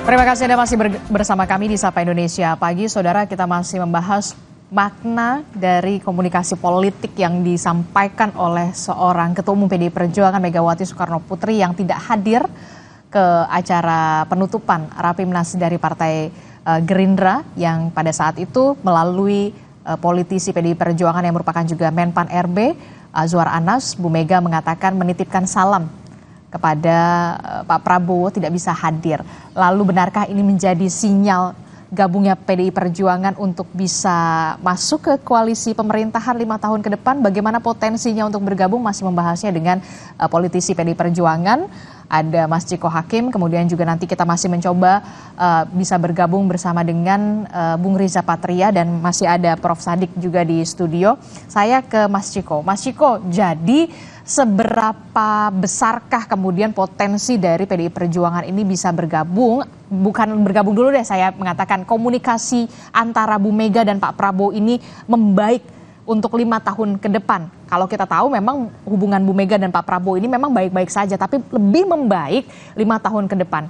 Terima kasih Anda masih bersama kami di Sapa Indonesia Pagi. Saudara, kita masih membahas makna dari komunikasi politik yang disampaikan oleh seorang Ketua Umum PDI Perjuangan Megawati Soekarno Putri yang tidak hadir ke acara penutupan Rapimnas dari Partai Gerindra yang pada saat itu melalui politisi PDI Perjuangan yang merupakan juga Menpan RB, Azwar Anas. Bu Mega mengatakan menitipkan salam kepada Pak Prabowo tidak bisa hadir. Lalu benarkah ini menjadi sinyal gabungnya PDI Perjuangan untuk bisa masuk ke koalisi pemerintahan 5 tahun ke depan? Bagaimana potensinya untuk bergabung? Masih membahasnya dengan politisi PDI Perjuangan. Ada Mas Ciko Hakim, kemudian juga nanti kita masih mencoba bisa bergabung bersama dengan Bung Riza Patria dan masih ada Prof. Sadik juga di studio. Saya ke Mas Ciko. Mas Ciko, jadi seberapa besarkah kemudian potensi dari PDI Perjuangan ini bisa bergabung? Bukan bergabung dulu deh, saya mengatakan komunikasi antara Bu Mega dan Pak Prabowo ini membaik untuk 5 tahun ke depan. Kalau kita tahu memang hubungan Bu Mega dan Pak Prabowo ini memang baik-baik saja, tapi lebih membaik 5 tahun ke depan.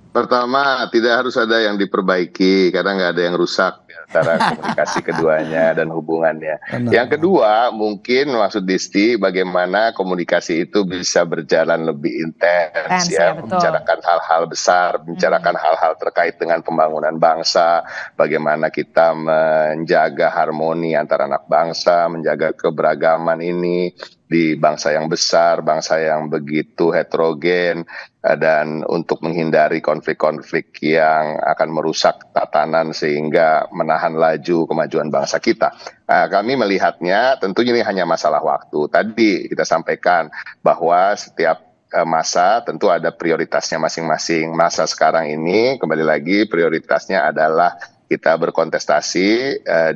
Pertama, tidak harus ada yang diperbaiki karena nggak ada yang rusak antara komunikasi keduanya dan hubungannya. Yang kedua, mungkin maksud Disti bagaimana komunikasi itu bisa berjalan lebih intens ya, membicarakan hal-hal besar, membicarakan hal-hal terkait dengan pembangunan bangsa, bagaimana kita menjaga harmoni antara anak bangsa, menjaga keberagaman ini di bangsa yang besar, bangsa yang begitu heterogen, dan untuk menghindari konflik-konflik yang akan merusak tatanan sehingga menahan laju kemajuan bangsa kita. Kami melihatnya tentunya ini hanya masalah waktu. Tadi kita sampaikan bahwa setiap masa tentu ada prioritasnya masing-masing. Masa sekarang ini kembali lagi prioritasnya adalah kita berkontestasi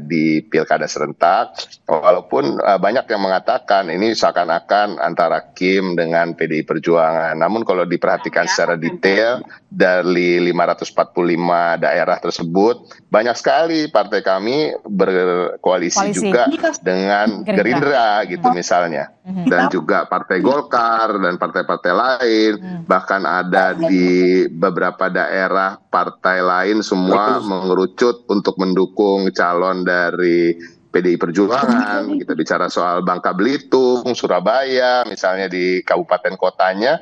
di pilkada serentak, walaupun banyak yang mengatakan ini seakan-akan antara Kim dengan PDI Perjuangan. Namun kalau diperhatikan secara detail dari 545 daerah tersebut, banyak sekali partai kami berkoalisi juga dengan Gerindra gitu misalnya. Dan juga Partai Golkar dan partai-partai lain, bahkan ada di beberapa daerah partai lain semua mengerucut untuk mendukung calon dari PDI Perjuangan. Kita bicara soal Bangka Belitung, Surabaya, misalnya di kabupaten kotanya,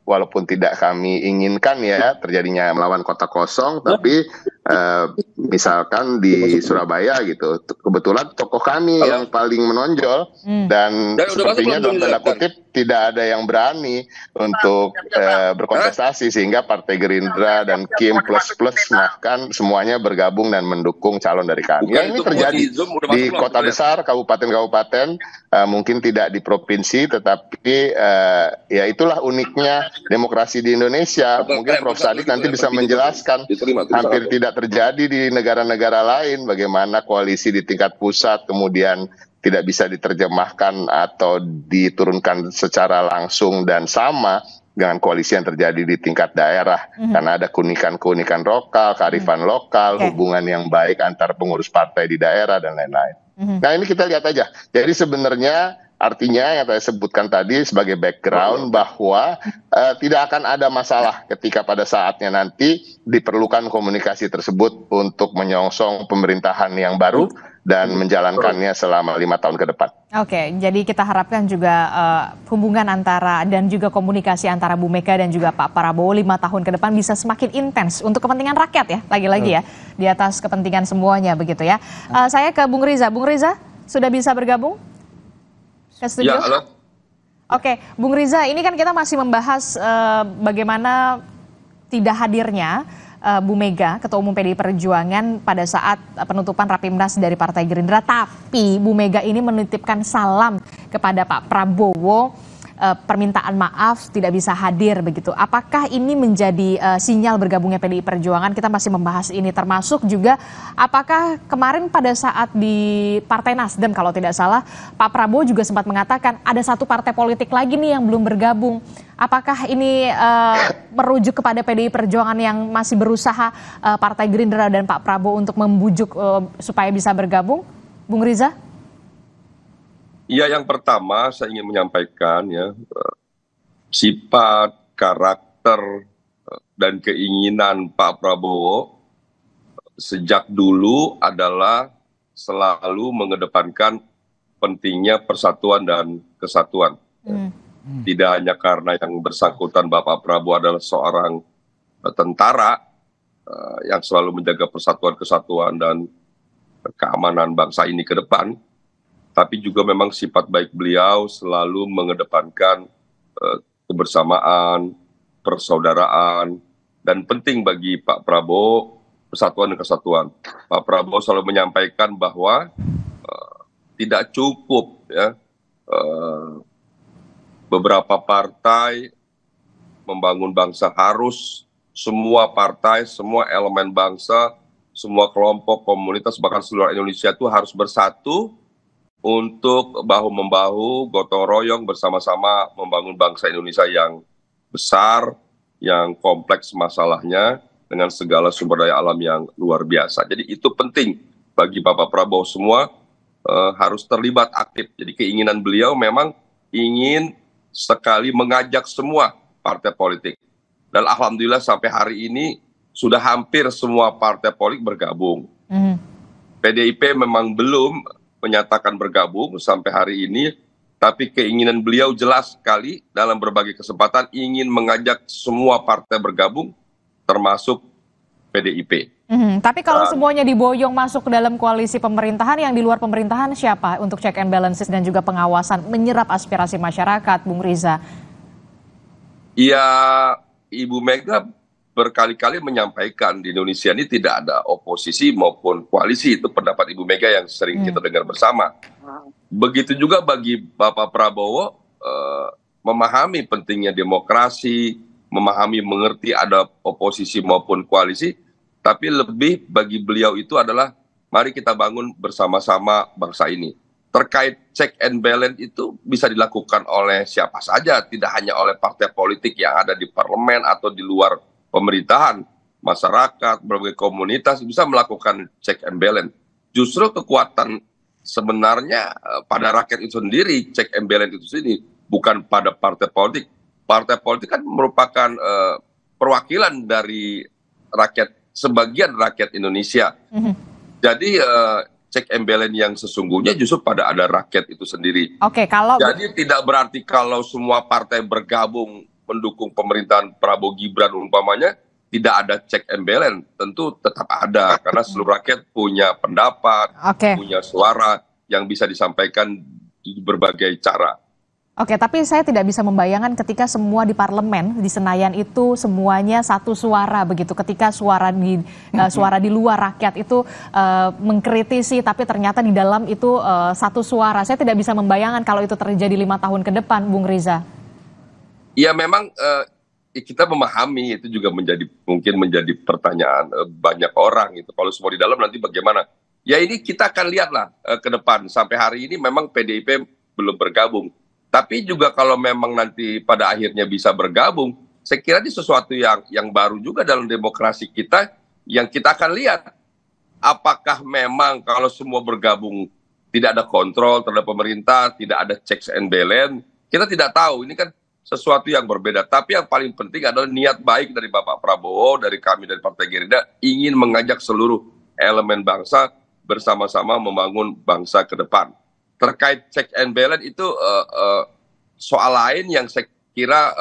walaupun tidak kami inginkan ya terjadinya melawan kota kosong, tapi misalkan di Surabaya gitu, kebetulan tokoh kami yang paling menonjol dan sepertinya dalam tanda kutip tidak ada yang berani untuk berkontestasi sehingga Partai Gerindra dan Kim plus bahkan semuanya bergabung dan mendukung calon dari kami. Yang ini terjadi di kota besar, kabupaten-kabupaten, mungkin tidak di provinsi, tetapi ya itulah uniknya demokrasi di Indonesia. Mungkin Prof. Sadik nanti bisa menjelaskan, hampir tidak terjadi di negara-negara lain bagaimana koalisi di tingkat pusat kemudian tidak bisa diterjemahkan atau diturunkan secara langsung dan sama dengan koalisi yang terjadi di tingkat daerah. Karena ada keunikan-keunikan lokal, kearifan lokal, hubungan yang baik antar pengurus partai di daerah dan lain-lain. Nah ini kita lihat aja. Jadi sebenarnya artinya yang saya sebutkan tadi sebagai background bahwa tidak akan ada masalah ketika pada saatnya nanti diperlukan komunikasi tersebut untuk menyongsong pemerintahan yang baru dan menjalankannya selama 5 tahun ke depan. Oke, jadi kita harapkan juga hubungan antara dan juga komunikasi antara Bu Mega dan juga Pak Prabowo 5 tahun ke depan bisa semakin intens untuk kepentingan rakyat ya, lagi-lagi ya, di atas kepentingan semuanya begitu ya. Saya ke Bung Riza. Bung Riza, sudah bisa bergabung ke studio? Ya, halo. Oke, Bung Riza, ini kan kita masih membahas bagaimana tidak hadirnya Bu Mega, Ketua Umum PDI Perjuangan pada saat penutupan Rapimnas dari Partai Gerindra, tapi Bu Mega ini menitipkan salam kepada Pak Prabowo, permintaan maaf tidak bisa hadir begitu. Apakah ini menjadi sinyal bergabungnya PDI Perjuangan? Kita masih membahas ini, termasuk juga apakah kemarin pada saat di Partai Nasdem kalau tidak salah, Pak Prabowo juga sempat mengatakan ada satu partai politik lagi nih yang belum bergabung. Apakah ini merujuk kepada PDI Perjuangan yang masih berusaha Partai Gerindra dan Pak Prabowo untuk membujuk supaya bisa bergabung? Bung Riza? Ya, yang pertama saya ingin menyampaikan ya, sifat, karakter, dan keinginan Pak Prabowo sejak dulu adalah selalu mengedepankan pentingnya persatuan dan kesatuan. Tidak hanya karena yang bersangkutan Bapak Prabowo adalah seorang tentara yang selalu menjaga persatuan, kesatuan, dan keamanan bangsa ini ke depan, tapi juga memang sifat baik beliau selalu mengedepankan kebersamaan, persaudaraan, dan penting bagi Pak Prabowo persatuan dan kesatuan. Pak Prabowo selalu menyampaikan bahwa tidak cukup ya beberapa partai membangun bangsa, harus semua partai, semua elemen bangsa, semua kelompok, komunitas, bahkan seluruh Indonesia itu harus bersatu untuk bahu-membahu, gotong royong bersama-sama membangun bangsa Indonesia yang besar, yang kompleks masalahnya, dengan segala sumber daya alam yang luar biasa. Jadi itu penting bagi Bapak Prabowo, semua harus terlibat aktif. Jadi keinginan beliau memang ingin sekali mengajak semua partai politik. Dan alhamdulillah sampai hari ini sudah hampir semua partai politik bergabung. PDIP memang belum menyatakan bergabung sampai hari ini, tapi keinginan beliau jelas sekali dalam berbagai kesempatan ingin mengajak semua partai bergabung, termasuk PDIP. Tapi kalau semuanya diboyong masuk ke dalam koalisi pemerintahan, yang di luar pemerintahan siapa untuk check and balances dan juga pengawasan menyerap aspirasi masyarakat, Bung Riza? Ya, Ibu Mega berkali-kali menyampaikan di Indonesia ini tidak ada oposisi maupun koalisi. Itu pendapat Ibu Mega yang sering kita dengar bersama. Begitu juga bagi Bapak Prabowo, memahami pentingnya demokrasi, memahami, mengerti ada oposisi maupun koalisi, tapi lebih bagi beliau itu adalah mari kita bangun bersama-sama bangsa ini. Terkait check and balance itu bisa dilakukan oleh siapa saja, tidak hanya oleh partai politik yang ada di parlemen atau di luar pemerintahan. Masyarakat, berbagai komunitas bisa melakukan check and balance. Justru kekuatan sebenarnya pada rakyat itu sendiri, check and balance itu sendiri, bukan pada partai politik. Partai politik kan merupakan perwakilan dari rakyat, sebagian rakyat Indonesia. Jadi check and balance yang sesungguhnya justru pada ada rakyat itu sendiri. Jadi tidak berarti kalau semua partai bergabung mendukung pemerintahan Prabowo Gibran umpamanya tidak ada check and balance. Tentu tetap ada, karena seluruh rakyat punya pendapat, punya suara yang bisa disampaikan di berbagai cara. Tapi saya tidak bisa membayangkan ketika semua di parlemen, di Senayan itu semuanya satu suara begitu. Ketika suara di luar rakyat itu mengkritisi, tapi ternyata di dalam itu satu suara. Saya tidak bisa membayangkan kalau itu terjadi 5 tahun ke depan, Bung Riza. Ya memang kita memahami, itu juga mungkin menjadi pertanyaan banyak orang. Itu kalau semua di dalam nanti bagaimana? Ya ini kita akan lihatlah ke depan. Sampai hari ini memang PDIP belum bergabung. Tapi juga kalau memang nanti pada akhirnya bisa bergabung, saya kira ini sesuatu yang baru juga dalam demokrasi kita, yang kita akan lihat. Apakah memang kalau semua bergabung tidak ada kontrol terhadap pemerintah, tidak ada checks and balance, kita tidak tahu. Ini kan sesuatu yang berbeda. Tapi yang paling penting adalah niat baik dari Bapak Prabowo, dari kami, dari Partai Gerindra, ingin mengajak seluruh elemen bangsa bersama-sama membangun bangsa ke depan. Terkait check and balance itu soal lain yang saya kira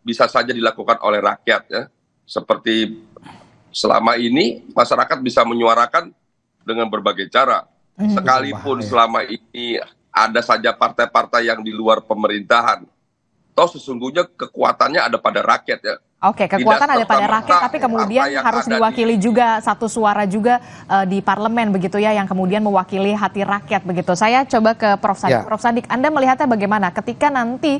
bisa saja dilakukan oleh rakyat ya. Seperti selama ini masyarakat bisa menyuarakan dengan berbagai cara. Sekalipun selama ini ada saja partai-partai yang di luar pemerintahan, toh sesungguhnya kekuatannya ada pada rakyat ya. Kekuatan ada pada rakyat, tapi kemudian harus diwakili juga satu suara juga di parlemen begitu ya, yang kemudian mewakili hati rakyat begitu. Saya coba ke Prof. Sadik. Prof. Sadik, Anda melihatnya bagaimana ketika nanti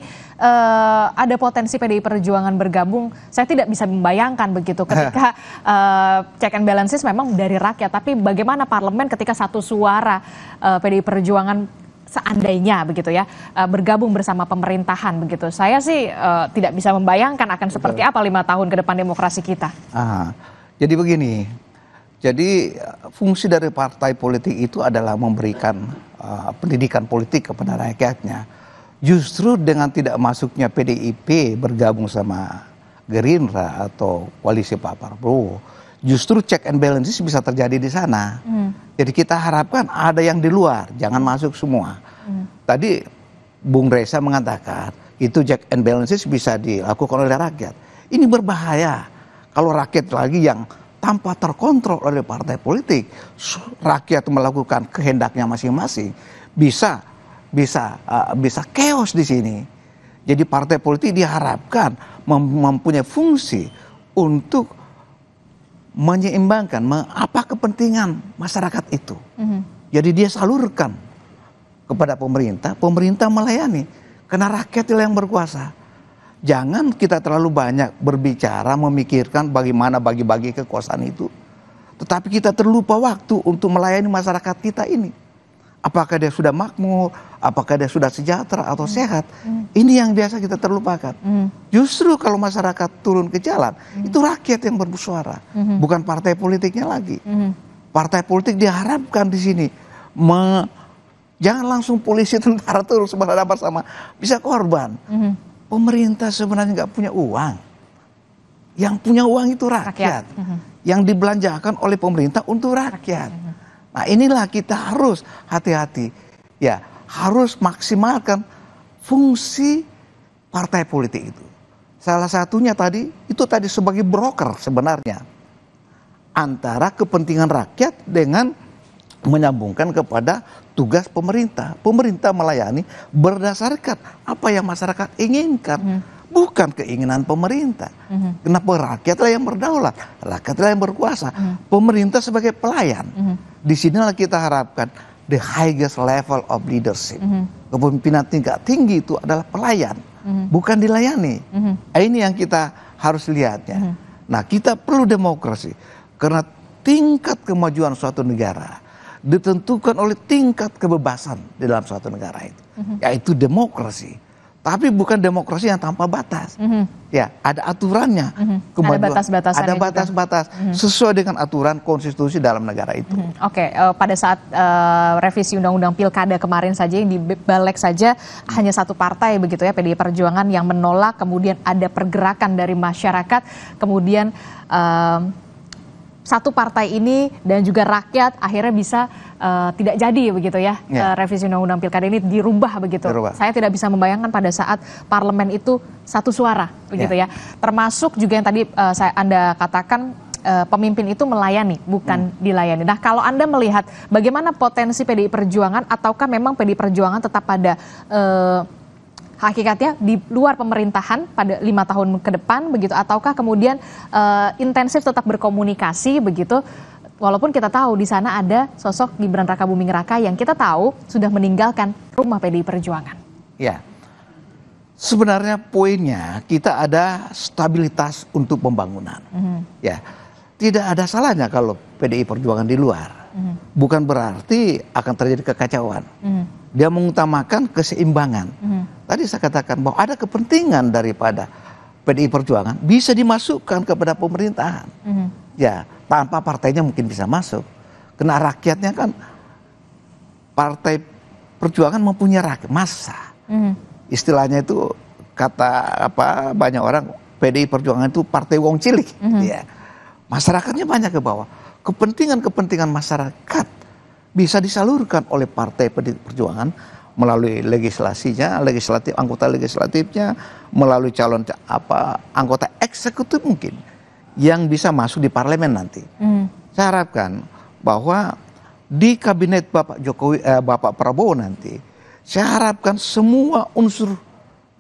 ada potensi PDI Perjuangan bergabung? Saya tidak bisa membayangkan begitu ketika check and balances memang dari rakyat, tapi bagaimana parlemen ketika satu suara PDI Perjuangan seandainya begitu ya bergabung bersama pemerintahan begitu. Saya sih tidak bisa membayangkan akan seperti apa 5 tahun ke depan demokrasi kita. Jadi begini, jadi fungsi dari partai politik itu adalah memberikan pendidikan politik kepada rakyatnya. Justru dengan tidak masuknya PDIP bergabung sama Gerindra atau koalisi Pak Prabowo, justru check and balances bisa terjadi di sana. Jadi kita harapkan ada yang di luar, jangan masuk semua. Tadi Bung Reza mengatakan itu check and balances bisa dilakukan oleh rakyat. Ini berbahaya kalau rakyat lagi yang tanpa terkontrol oleh partai politik, rakyat melakukan kehendaknya masing-masing, bisa chaos di sini. Jadi partai politik diharapkan mempunyai fungsi untuk menyeimbangkan apa kepentingan masyarakat itu. Jadi dia salurkan kepada pemerintah, pemerintah melayani karena rakyatlah yang berkuasa. Jangan kita terlalu banyak berbicara memikirkan bagaimana bagi-bagi kekuasaan itu, tetapi kita terlupa waktu untuk melayani masyarakat kita ini. Apakah dia sudah makmur, apakah dia sudah sejahtera atau sehat, ini yang biasa kita terlupakan. Justru kalau masyarakat turun ke jalan, itu rakyat yang bersuara, bukan partai politiknya lagi. Partai politik diharapkan di sini, jangan langsung polisi, tentara terus berhadapan sama, bisa korban. Pemerintah sebenarnya nggak punya uang, yang punya uang itu rakyat. Yang dibelanjakan oleh pemerintah untuk rakyat. Nah inilah kita harus hati-hati, ya harus maksimalkan fungsi partai politik itu. Salah satunya tadi sebagai broker sebenarnya antara kepentingan rakyat dengan menyambungkan kepada tugas pemerintah. Pemerintah melayani berdasarkan apa yang masyarakat inginkan, bukan keinginan pemerintah. Kenapa rakyatlah yang berdaulat, rakyatlah yang berkuasa, pemerintah sebagai pelayan. Di sinilah kita harapkan the highest level of leadership. Kepemimpinan tingkat tinggi itu adalah pelayan, bukan dilayani. Ini yang kita harus lihatnya. Nah, kita perlu demokrasi karena tingkat kemajuan suatu negara ditentukan oleh tingkat kebebasan di dalam suatu negara itu, yaitu demokrasi. Tapi bukan demokrasi yang tanpa batas. Ya, ada aturannya. Ada batas-batasan. Ada batas-batas sesuai dengan aturan konstitusi dalam negara itu. Oke, pada saat revisi Undang-Undang Pilkada kemarin saja yang dibalik saja hanya satu partai begitu ya, PDI Perjuangan yang menolak, kemudian ada pergerakan dari masyarakat, kemudian satu partai ini dan juga rakyat akhirnya bisa tidak jadi begitu ya, revisi Undang-Undang Pilkada ini dirubah begitu. Saya tidak bisa membayangkan pada saat parlemen itu satu suara begitu ya. Termasuk juga yang tadi Anda katakan pemimpin itu melayani bukan dilayani. Nah kalau Anda melihat bagaimana potensi PDI Perjuangan, ataukah memang PDI Perjuangan tetap pada hakikatnya di luar pemerintahan pada 5 tahun ke depan begitu, ataukah kemudian intensif tetap berkomunikasi begitu, walaupun kita tahu di sana ada sosok Gibran Rakabuming Raka yang kita tahu sudah meninggalkan rumah PDI Perjuangan. Ya, sebenarnya poinnya kita ada stabilitas untuk pembangunan. Ya, tidak ada salahnya kalau PDI Perjuangan di luar. Bukan berarti akan terjadi kekacauan. Dia mengutamakan keseimbangan. Tadi saya katakan bahwa ada kepentingan daripada PDI Perjuangan bisa dimasukkan kepada pemerintahan. Ya, tanpa partainya mungkin bisa masuk. Karena rakyatnya kan, partai perjuangan mempunyai rakyat massa. Istilahnya itu banyak orang PDI Perjuangan itu partai wong cilik. Ya. Masyarakatnya banyak ke bawah. Kepentingan-kepentingan masyarakat bisa disalurkan oleh partai PDI Perjuangan melalui legislasinya, anggota legislatifnya, melalui calon anggota eksekutif mungkin yang bisa masuk di parlemen nanti. Saya harapkan bahwa di kabinet Bapak Prabowo nanti, saya harapkan semua unsur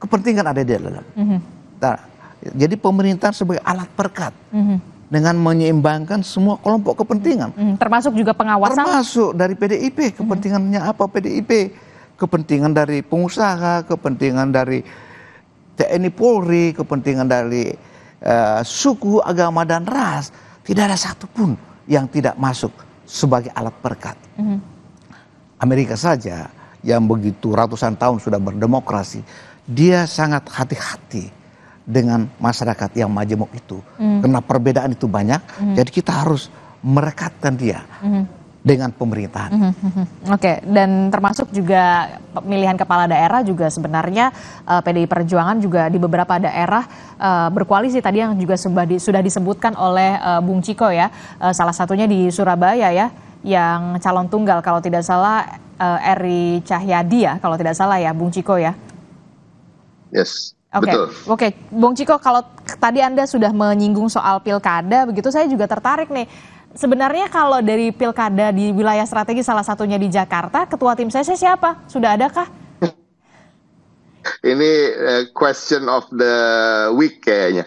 kepentingan ada di dalam. Nah, jadi pemerintahan sebagai alat perekat. Dengan menyeimbangkan semua kelompok kepentingan. Termasuk juga pengawasan? Termasuk dari PDIP, kepentingannya apa PDIP. Kepentingan dari pengusaha, kepentingan dari TNI Polri, kepentingan dari suku, agama, dan ras. Tidak ada satupun yang tidak masuk sebagai alat perekat. Amerika saja yang begitu ratusan tahun sudah berdemokrasi, dia sangat hati-hati dengan masyarakat yang majemuk itu. Karena perbedaan itu banyak, jadi kita harus merekatkan dia. dengan pemerintahan. Oke, dan termasuk juga pemilihan kepala daerah juga sebenarnya PDI Perjuangan juga di beberapa daerah berkoalisi tadi yang juga sudah disebutkan oleh Bung Ciko ya, salah satunya di Surabaya ya, yang calon tunggal kalau tidak salah Eri Cahyadi ya, kalau tidak salah ya Bung Ciko ya. Yes, Oke, betul. oke, Bung Ciko, kalau tadi Anda sudah menyinggung soal pilkada, begitu saya juga tertarik nih. Sebenarnya kalau dari pilkada di wilayah strategi salah satunya di Jakarta, ketua tim saya siapa? Sudah adakah? Ini question of the week kayaknya.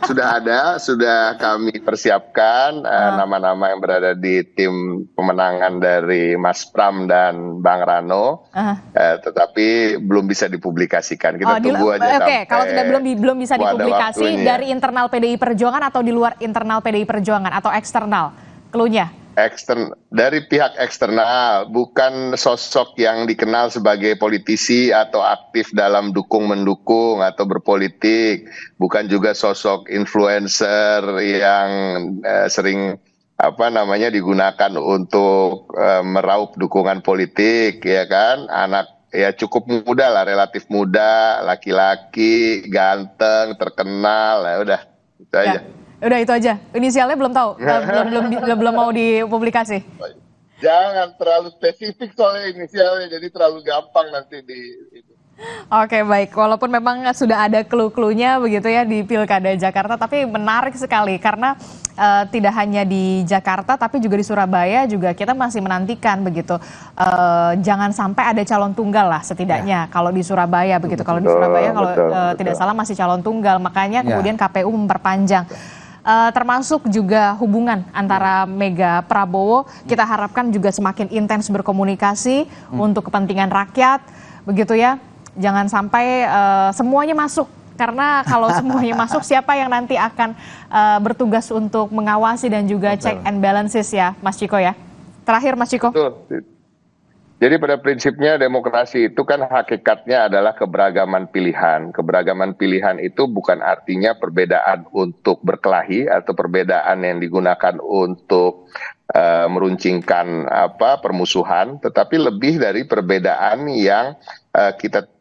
Sudah ada, sudah kami persiapkan nama-nama yang berada di tim pemenangan dari Mas Pram dan Bang Rano, tetapi belum bisa dipublikasikan. Kita tunggu aja Oke, sampai kalau tidak belum bisa dipublikasi dari internal PDI Perjuangan atau di luar internal PDI Perjuangan atau eksternal, cluenya? Dari pihak eksternal, bukan sosok yang dikenal sebagai politisi atau aktif dalam dukung-mendukung atau berpolitik, bukan juga sosok influencer yang sering digunakan untuk meraup dukungan politik, ya kan? Anak ya cukup muda lah, relatif muda, laki-laki, ganteng, terkenal, ya udah itu aja. Udah itu aja. Inisialnya belum tahu, belum mau dipublikasi. Jangan terlalu spesifik soalnya inisialnya, jadi terlalu gampang nanti di itu. Oke, baik. Walaupun memang sudah ada clue-cluenya begitu ya di Pilkada Jakarta, tapi menarik sekali karena tidak hanya di Jakarta tapi juga di Surabaya juga kita masih menantikan begitu. Jangan sampai ada calon tunggal lah setidaknya kalau di Surabaya begitu. Kalau di Surabaya tidak salah masih calon tunggal, makanya kemudian KPU memperpanjang. Termasuk juga hubungan antara Mega Prabowo, kita harapkan juga semakin intens berkomunikasi untuk kepentingan rakyat, begitu ya. Jangan sampai semuanya masuk, karena kalau semuanya masuk, siapa yang nanti akan bertugas untuk mengawasi dan juga check and balances ya, Mas Ciko ya. Terakhir Mas Ciko. Betul. Jadi pada prinsipnya demokrasi itu kan hakikatnya adalah keberagaman pilihan. Keberagaman pilihan itu bukan artinya perbedaan untuk berkelahi atau perbedaan yang digunakan untuk meruncingkan permusuhan, tetapi lebih dari perbedaan yang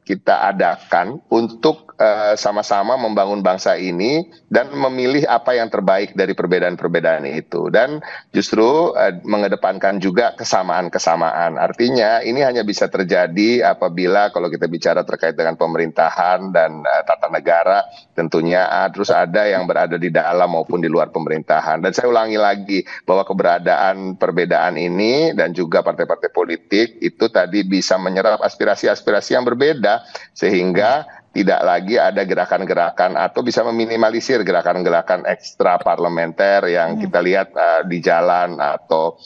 kita adakan untuk sama-sama membangun bangsa ini dan memilih apa yang terbaik dari perbedaan-perbedaan itu, dan justru mengedepankan juga kesamaan-kesamaan. Artinya ini hanya bisa terjadi apabila kalau kita bicara terkait dengan pemerintahan dan tata negara, tentunya terus ada yang berada di dalam maupun di luar pemerintahan. Dan saya ulangi lagi bahwa keberadaan perbedaan ini dan juga partai-partai politik itu tadi bisa menyerap aspirasi-aspirasi yang berbeda, sehingga tidak lagi ada gerakan-gerakan atau bisa meminimalisir gerakan-gerakan ekstra parlementer yang kita lihat di jalan atau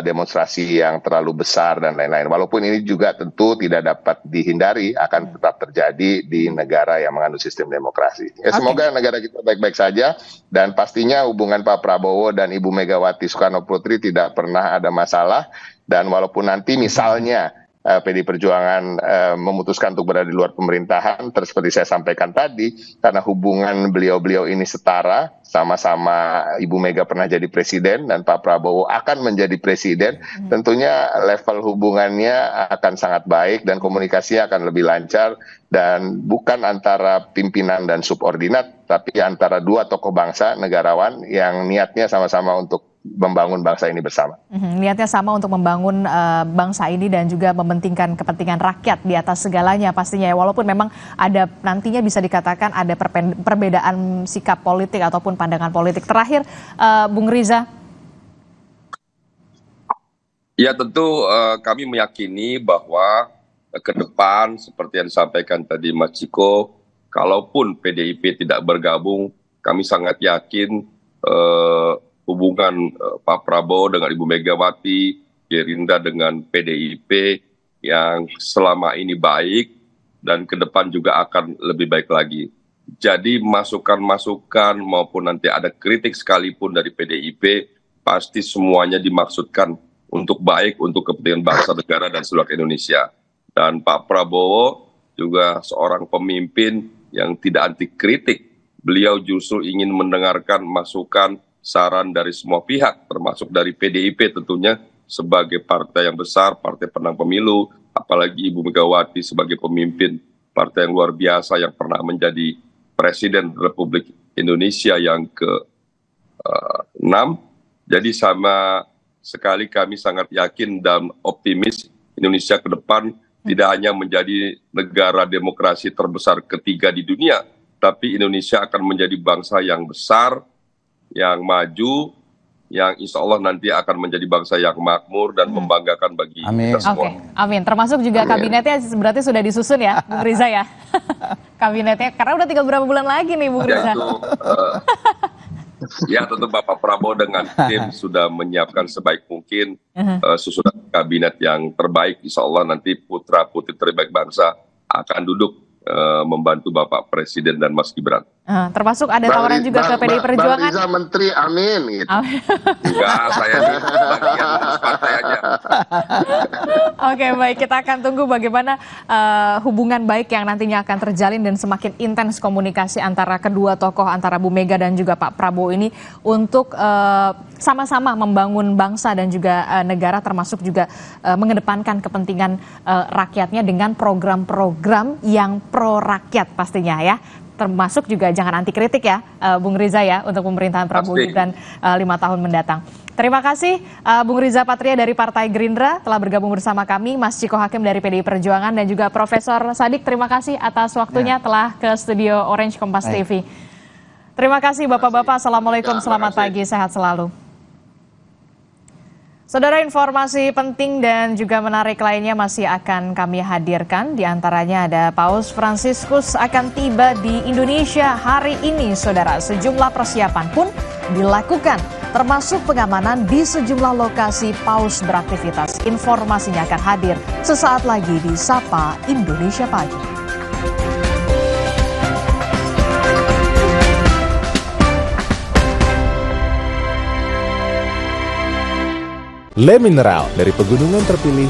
demonstrasi yang terlalu besar dan lain-lain. Walaupun ini juga tentu tidak dapat dihindari, akan tetap terjadi di negara yang mengandung sistem demokrasi. Ya, semoga negara kita baik-baik saja, dan pastinya hubungan Pak Prabowo dan Ibu Megawati Soekarno Putri tidak pernah ada masalah. Dan walaupun nanti misalnya PDI Perjuangan memutuskan untuk berada di luar pemerintahan, seperti saya sampaikan tadi, karena hubungan beliau-beliau ini setara, sama-sama Ibu Mega pernah jadi presiden dan Pak Prabowo akan menjadi presiden, tentunya level hubungannya akan sangat baik dan komunikasinya akan lebih lancar, dan bukan antara pimpinan dan subordinat, tapi antara dua tokoh bangsa, negarawan yang niatnya sama-sama untuk membangun bangsa ini bersama. Niatnya sama untuk membangun bangsa ini dan juga mementingkan kepentingan rakyat di atas segalanya pastinya ya. Walaupun memang ada nantinya bisa dikatakan ada perbedaan sikap politik ataupun pandangan politik. Terakhir, Bung Riza. Ya tentu kami meyakini bahwa ke depan seperti yang disampaikan tadi Mas Ciko, kalaupun PDIP tidak bergabung, kami sangat yakin hubungan Pak Prabowo dengan Ibu Megawati, Gerindra dengan PDIP yang selama ini baik dan ke depan juga akan lebih baik lagi. Jadi masukan-masukan maupun nanti ada kritik sekalipun dari PDIP, pasti semuanya dimaksudkan untuk baik, untuk kepentingan bangsa, negara, dan seluruh Indonesia. Dan Pak Prabowo juga seorang pemimpin yang tidak anti kritik. Beliau justru ingin mendengarkan masukan, saran dari semua pihak, termasuk dari PDIP tentunya, sebagai partai yang besar, partai pemenang pemilu, apalagi Ibu Megawati sebagai pemimpin partai yang luar biasa yang pernah menjadi Presiden Republik Indonesia yang ke-6. Jadi sama sekali kami sangat yakin dan optimis Indonesia ke depan tidak hanya menjadi negara demokrasi terbesar ketiga di dunia, tapi Indonesia akan menjadi bangsa yang besar, yang maju, yang insya Allah nanti akan menjadi bangsa yang makmur dan membanggakan bagi kita semua. Oke, amin. Termasuk juga kabinetnya berarti sudah disusun ya, Bung Riza ya? Kabinetnya, karena udah tinggal berapa bulan lagi nih Bung Riza? Ya tentu Bapak Prabowo dengan tim sudah menyiapkan sebaik mungkin susunan kabinet yang terbaik. Insya Allah nanti putra-putri terbaik bangsa akan duduk membantu Bapak Presiden dan Mas Gibran. Termasuk ada tawaran juga ke PDI Perjuangan. Bang Riza Menteri, amin. Gitu. Enggak, saya di bagian ngurus partai aja. Oke, baik. Kita akan tunggu bagaimana hubungan baik yang nantinya akan terjalin dan semakin intens komunikasi antara kedua tokoh, antara Bu Mega dan juga Pak Prabowo ini untuk sama-sama membangun bangsa dan juga negara, termasuk juga mengedepankan kepentingan rakyatnya dengan program-program yang pro rakyat pastinya ya. Termasuk juga jangan anti kritik ya, Bung Riza ya, untuk pemerintahan Prabowo Gibran 5 tahun mendatang. Terima kasih Bung Riza Patria dari Partai Gerindra telah bergabung bersama kami, Mas Ciko Hakim dari PDI Perjuangan, dan juga Profesor Sadik, terima kasih atas waktunya telah ke studio Orange Kompas TV. Terima kasih Bapak-Bapak, Assalamualaikum, selamat pagi, sehat selalu. Saudara, informasi penting dan juga menarik lainnya masih akan kami hadirkan. Di antaranya ada Paus Fransiskus akan tiba di Indonesia hari ini, saudara. Sejumlah persiapan pun dilakukan, termasuk pengamanan di sejumlah lokasi Paus beraktivitas. Informasinya akan hadir sesaat lagi di Sapa Indonesia Pagi. Le Mineral dari pegunungan terpilih